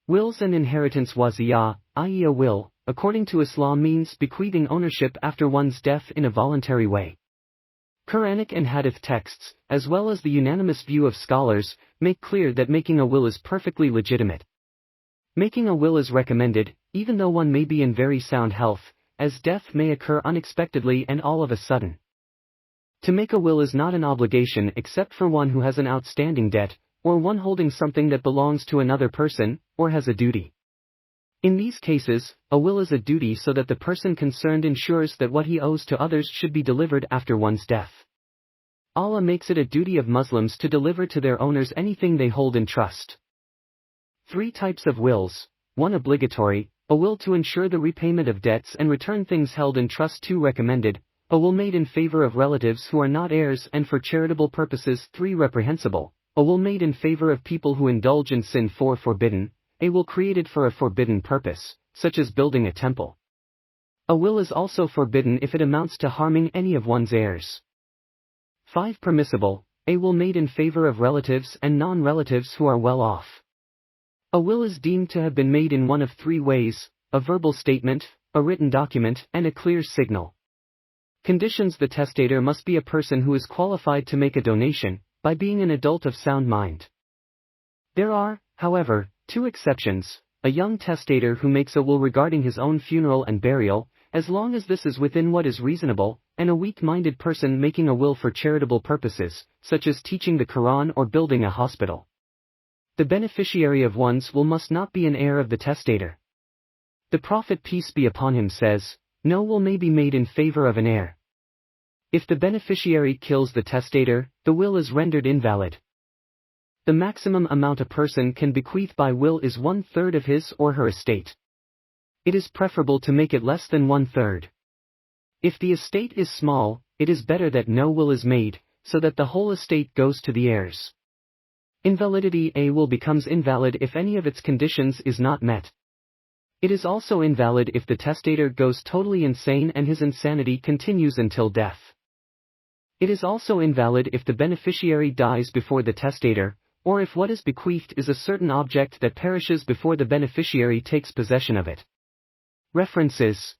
Wills and inheritance. Wasiyah, i.e. a will, according to Islam means bequeathing ownership after one's death in a voluntary way. Quranic and Hadith texts, as well as the unanimous view of scholars, make clear that making a will is perfectly legitimate. Making a will is recommended, even though one may be in very sound health, as death may occur unexpectedly and all of a sudden. To make a will is not an obligation except for one who has an outstanding debt, or one holding something that belongs to another person, or has a duty. In these cases, a will is a duty so that the person concerned ensures that what he owes to others should be delivered after one's death. Allah makes it a duty of Muslims to deliver to their owners anything they hold in trust. 3 types of wills. 1. Obligatory, a will to ensure the repayment of debts and return things held in trust. 2. Recommended, a will made in favor of relatives who are not heirs and for charitable purposes. 3. Reprehensible, a will made in favor of people who indulge in sin. 4. Forbidden, a will created for a forbidden purpose, such as building a temple. A will is also forbidden if it amounts to harming any of one's heirs. 5. Permissible, a will made in favor of relatives and non-relatives who are well off. A will is deemed to have been made in one of 3 ways: a verbal statement, a written document, and a clear signal. Conditions: the testator must be a person who is qualified to make a donation, by being an adult of sound mind. There are, however, 2 exceptions: a young testator who makes a will regarding his own funeral and burial, as long as this is within what is reasonable, and a weak-minded person making a will for charitable purposes, such as teaching the Quran or building a hospital. The beneficiary of one's will must not be an heir of the testator. The Prophet, peace be upon him, says, "No will may be made in favor of an heir. If the beneficiary kills the testator, the will is rendered invalid." The maximum amount a person can bequeath by will is 1/3 of his or her estate. It is preferable to make it less than 1/3. If the estate is small, it is better that no will is made, so that the whole estate goes to the heirs. Invalidity: a will becomes invalid if any of its conditions is not met. It is also invalid if the testator goes totally insane and his insanity continues until death. It is also invalid if the beneficiary dies before the testator, or if what is bequeathed is a certain object that perishes before the beneficiary takes possession of it. References: